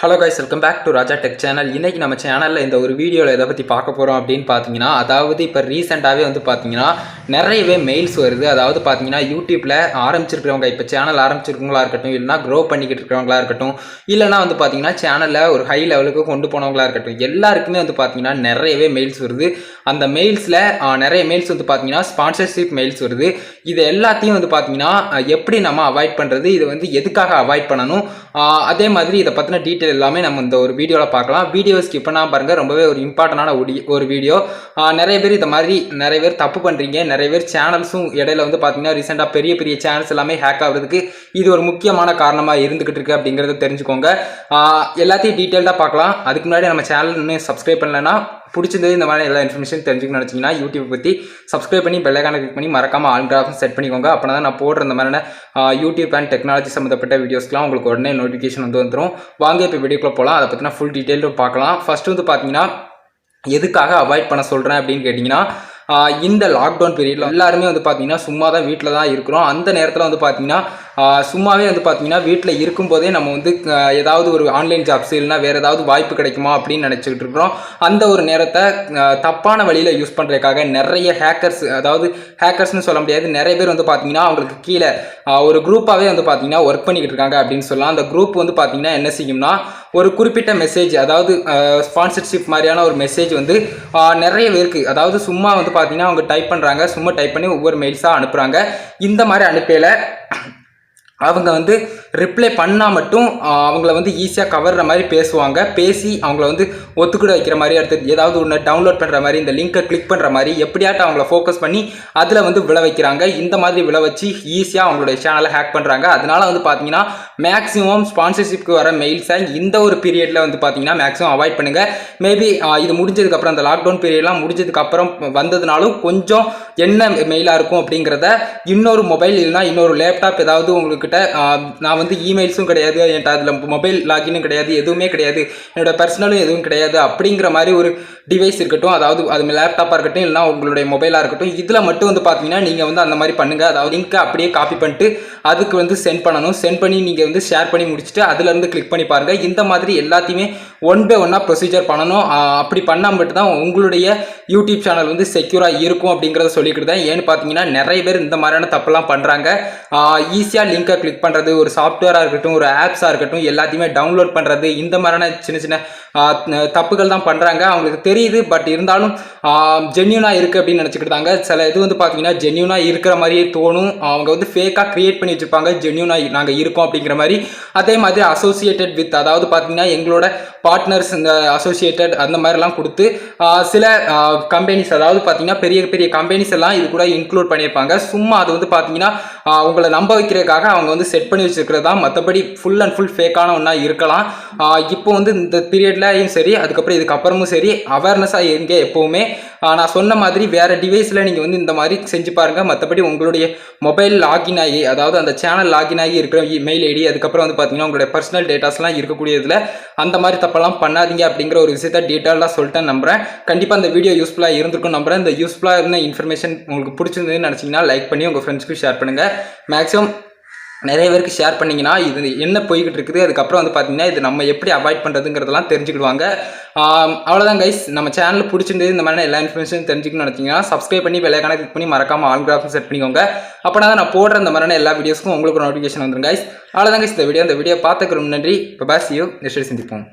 Hello guys, welcome back to Raja tech channel. இன்றைக்கி நம்ம சேனலில் இந்த ஒரு வீடியோவில் எதை பற்றி பார்க்க போகிறோம் அப்படின்னு பார்த்தீங்கன்னா, அதாவது இப்போ ரீசெண்டாகவே பார்த்தீங்கன்னா நிறையவே மெயில்ஸ் வருது. அதாவது பார்த்தீங்கன்னா யூடியூப்பில் ஆரம்பிச்சிருக்கிறவங்க, இப்போ சேனல் ஆரம்பிச்சிருக்கவங்களா இருக்கட்டும், இல்லைனா க்ரோ பண்ணிக்கிட்டு இருக்கிறவங்களா இருக்கட்டும், இல்லைனா பார்த்தீங்கன்னா சேனலில் ஒரு ஹை லெவலுக்கு கொண்டு போனவங்களா இருக்கட்டும், எல்லாருக்குமே பார்த்தீங்கன்னா நிறையவே மெயில்ஸ் வருது. அந்த மெயில்ஸில் நிறைய மெயில்ஸ் பார்த்தீங்கன்னா ஸ்பான்சர்ஷிப் மெயில்ஸ் வருது. இது எல்லாத்தையும் பார்த்தீங்கன்னா எப்படி நம்ம அவாய்ட் பண்ணுறது, இது எதுக்காக அவாய்ட் பண்ணணும், அதே மாதிரி இதை பற்றின டீட்டெயில் எல்லாமே நம்ம இந்த ஒரு வீடியோவில் பார்க்கலாம். வீடியோ ஸ்கிப் பண்ணாமல் பாருங்கள். ரொம்பவே ஒரு இம்பார்ட்டண்டான ஒரு வீடியோ. நிறைய பேர் இந்த மாதிரி நிறைய பேர் தப்பு பண்ணுறீங்க. நிறைய பேர் சேனல்ஸும் இடையில பார்த்தீங்கன்னா ரீசெண்டாக பெரிய பெரிய சேனல்ஸ் எல்லாமே ஹேக் ஆகுறதுக்கு இது ஒரு முக்கியமான காரணமாக இருந்துகிட்டு இருக்கு அப்படிங்கிறத தெரிஞ்சுக்கோங்க. எல்லாத்தையும் டீட்டெயில்டாக பார்க்கலாம். அதுக்கு முன்னாடி நம்ம சேனல் இன்னும் சப்ஸ்கிரைப் பண்ணலைன்னா, பிடிச்சிருந்தது இந்த மாதிரி எல்லா இன்ஃபர்மேஷன் தெரிஞ்சுக்கணும்னு நினச்சிங்கன்னா யூடியூப் பற்றி சப்ஸ்கிரைப் பண்ணி பெல் ஐகானை கிளிக் பண்ணி மறக்காமல் ஆல் ஆப்ஷன் செட் பண்ணிக்கோங்க. அப்போ தான் நான் போடுற இந்த மாதிரியான யூடியூப் அண்ட் டெக்னாலஜி சம்மந்தப்பட்ட வீடியோஸ்லாம் உங்களுக்கு உடனே நோட்டிஃபிகேஷன் வந்துடும். வாங்க இப்போ வீடியோக்குள்ளே போகலாம். அதை பற்றின ஃபுல் டீட்டெயிலும் பார்க்கலாம். ஃபஸ்ட்டு பார்த்தீங்கன்னா எதுக்காக அவாய்ட் பண்ண சொல்கிறேன் அப்படின்னு கேட்டிங்கன்னா, இந்த லாக்டவுன் பீரியடில் எல்லாருமே பார்த்தீங்கன்னா சும்மா தான் வீட்டில் தான் இருக்கிறோம். அந்த நேரத்தில் பார்த்தீங்கன்னா சும்மாவே பார்த்தீங்கன்னா வீட்டில் இருக்கும்போதே நம்ம ஏதாவது ஒரு ஆன்லைன் ஜாப்ஸ் இல்லைனா வேறு ஏதாவது வாய்ப்பு கிடைக்குமா அப்படின்னு நினச்சிக்கிட்டு இருக்கிறோம். அந்த ஒரு நேரத்தை தப்பான வழியில் யூஸ் பண்ணுறதுக்காக நிறைய ஹேக்கர்ஸ், அதாவது ஹேக்கர்ஸ்னு சொல்ல முடியாது, நிறைய பேர் பார்த்தீங்கன்னா அவங்களுக்கு கீழே ஒரு குரூப்பாகவே பார்த்தீங்கன்னா ஒர்க் பண்ணிக்கிட்டு இருக்காங்க அப்படின்னு சொல்லலாம். அந்த குரூப் பார்த்தீங்கன்னா என்ன செய்யும்னா, ஒரு குறிப்பிட்ட மெசேஜ், அதாவது ஸ்பான்சர்ஷிப் மாதிரியான ஒரு மெசேஜ் நிறைய பேருக்கு, அதாவது சும்மா பார்த்தீங்கன்னா அவங்க டைப் பண்ணுறாங்க, சும்மா டைப் பண்ணி ஒவ்வொரு மெயில்ஸாக அனுப்புகிறாங்க. இந்த மாதிரி அனுப்பையில் அவங்க ரிப்ளை பண்ணால் மட்டும் அவங்கள ஈஸியாக கவர்ற மாதிரி பேசுவாங்க. பேசி அவங்கள ஒத்துக்கிட வைக்கிற மாதிரி, அடுத்து ஏதாவது ஒன்று டவுன்லோட் பண்ணுற மாதிரி, இந்த லிங்கை கிளிக் பண்ணுற மாதிரி எப்படியாட்டும் அவங்கள ஃபோக்கஸ் பண்ணி அதில் விழ வைக்கிறாங்க. இந்த மாதிரி விழ வச்சு ஈஸியாக அவங்களுடைய சேனலை ஹேக் பண்ணுறாங்க. அதனால பார்த்தீங்கன்னா மேக்ஸிமம் ஸ்பான்சர்ஷிப்க்கு வர மெயில்ஸை இந்த ஒரு பீரியடில் பார்த்தீங்கன்னா மேக்ஸிமம் அவாய்ட் பண்ணுங்கள். மேபி இது முடிஞ்சதுக்கப்புறம், அந்த லாக்டவுன் பீரியட்லாம் முடிஞ்சதுக்கப்புறம் வந்ததுனாலும் கொஞ்சம் என்ன மெயிலாக இருக்கும் அப்படிங்கிறத இன்னொரு மொபைல் இல்லைனா இன்னொரு லேப்டாப் ஏதாவது உங்களுக்கு நான் இமெயில்ஸும் கிடையாது, என்கிட்ட அதில் மொபைல் லாகினும் கிடையாது, எதுவுமே கிடையாது, என்னோட பர்சனலும் எதுவும் கிடையாது அப்படிங்கிற மாதிரி ஒரு டிவைஸ் இருக்கட்டும், அதாவது அது லேப்டாப்பாக இருக்கட்டும் இல்லைனா உங்களுடைய மொபைலாக இருக்கட்டும், இதில் மட்டும் பார்த்தீங்கன்னா நீங்கள் அந்த மாதிரி பண்ணுங்கள். அதாவது லிங்க்கை அப்படியே காப்பி பண்ணிட்டு அதுக்கு சென்ட் பண்ணணும். சென்ட் பண்ணி நீங்கள் ஷேர் பண்ணி முடிச்சுட்டு அதுலேருந்து கிளிக் பண்ணி பாருங்கள். இந்த மாதிரி எல்லாத்தையுமே ஒன் பை ஒன்னாக ப்ரொசீஜர் பண்ணணும். அப்படி பண்ணால் மட்டும்தான் உங்களுடைய யூடியூப் சேனல் செக்யூராக இருக்கும் அப்படிங்கிறத சொல்லிக்கிட்டு தான். ஏன்னு பார்த்தீங்கன்னா நிறைய பேர் இந்த மாதிரியான தப்பெல்லாம் பண்ணுறாங்க. ஈஸியாக லிங்கை கிளிக் பண்ணுறது, ஒரு சாஃப்ட்வேராக இருக்கட்டும், ஒரு ஆப்ஸாக இருக்கட்டும், எல்லாத்தையுமே டவுன்லோட் பண்ணுறது, இந்த மாதிரியான சின்ன சின்ன தப்புகள் தான் பண்ணுறாங்க. அவங்களுக்கு தெரியுது, பட் இருந்தாலும் ஜென்யூனாக இருக்குது அப்படின்னு நினச்சிக்கிட்டாங்க. சில இது பார்த்தீங்கன்னா ஜென்யூனாக இருக்கிற மாதிரியே தோணும். அவங்க ஃபேக்காக க்ரியேட் பண்ணி வச்சுருப்பாங்க, ஜென்யூனாக நாங்கள் இருக்கோம் அப்படிங்கிற மாதிரி. அதே மாதிரி அசோசியேட்டட் வித், அதாவது பார்த்தீங்கன்னா எங்களோட பார்ட்னர்ஸ், இந்த அசோசியேட்டட் அந்த மாதிரிலாம் கொடுத்து சில கம்பெனிஸ், அதாவது பார்த்தீங்கன்னா பெரிய பெரிய கம்பெனிஸ் எல்லாம் இது கூட இன்க்ளூட் பண்ணியிருப்பாங்க. சும்மா அது பார்த்தீங்கன்னா உங்களை நம்ப வைக்கிறதுக்காக அவங்க செட் பண்ணி வச்சுருக்கிறது தான். மற்றபடி ஃபுல் அண்ட் ஃபுல் ஃபேக்கான ஒன்றா இருக்கலாம். இப்போ இந்த பீரியட்லையும் சரி, அதுக்கப்புறம் இதுக்கப்புறமும் சரி, அவேர்னஸாக இருங்க எப்போவுமே. நான் சொன்ன மாதிரி வேறு டிவைஸில் நீங்கள் இந்த மாதிரி செஞ்சு பாருங்கள். மற்றபடி உங்களுடைய மொபைல் லாகின் ஆகி, அதாவது அந்த சேனல் லாகின் ஆகி இருக்கிற மெயில் ஐடி, அதுக்கப்புறம் பார்த்தீங்கன்னா உங்களுடைய பர்சனல் டேட்டாஸ்லாம் இருக்கக்கூடியதில் அந்த மாதிரி தப்பெல்லாம் பண்ணாதீங்க அப்படிங்கிற ஒரு விஷயத்தை டீட்டெயிலாக சொல்லிட்டேன் நம்புகிறேன். கண்டிப்பாக இந்த வீடியோ யூஸ்ஃபுல்லாக இருந்திருக்கும் நம்புகிறேன். இந்த யூஸ்ஃபுல்லாக இருந்த இன்ஃபர்மேஷன் உங்களுக்கு பிடிச்சிருந்ததுன்னு நினச்சிங்கன்னா லைக் பண்ணி உங்கள் ஃப்ரெண்ட்ஸ்க்கு ஷேர் பண்ணுங்கள். மேக்ஸிமம் நிறைய பேருக்கு ஷேர் பண்ணிங்கன்னா இது என்ன போய்கிட்டு இருக்குது, அதுக்கப்புறம் பார்த்தீங்கன்னா இது நம்ம எப்படி அவாய்ட் பண்ணுறதுங்கிறதெல்லாம் தெரிஞ்சுக்கிடுவாங்க. அவ்வளோதான் கைஸ். நம்ம சேனல் பிடிச்சிருந்தது, இந்த மாதிரி எல்லா இன்ஃபர்மேஷன் தெரிஞ்சுக்கணும்னு நினச்சிங்கன்னா சப்ஸ்கிரைப் பண்ணி பெல் ஐகானை கிளிக் பண்ணி மறக்காமல் ஆல் ஆப்ஷன் செட் பண்ணிக்கோங்க. அப்போனா தான் நான் போடுற இந்த மாதிரியான எல்லா வீடியோஸ்க்கும் உங்களுக்கு நோட்டிஃபிகேஷன் வந்துடும் கைஸ். அவ்வளோதான் கைஸ் இந்த வீடியோ. இந்த வீடியோ பார்த்துக்கிறோம். நன்றி. இப்போ பாய், see you. நெக்ஸ்ட் சந்திப்போம்.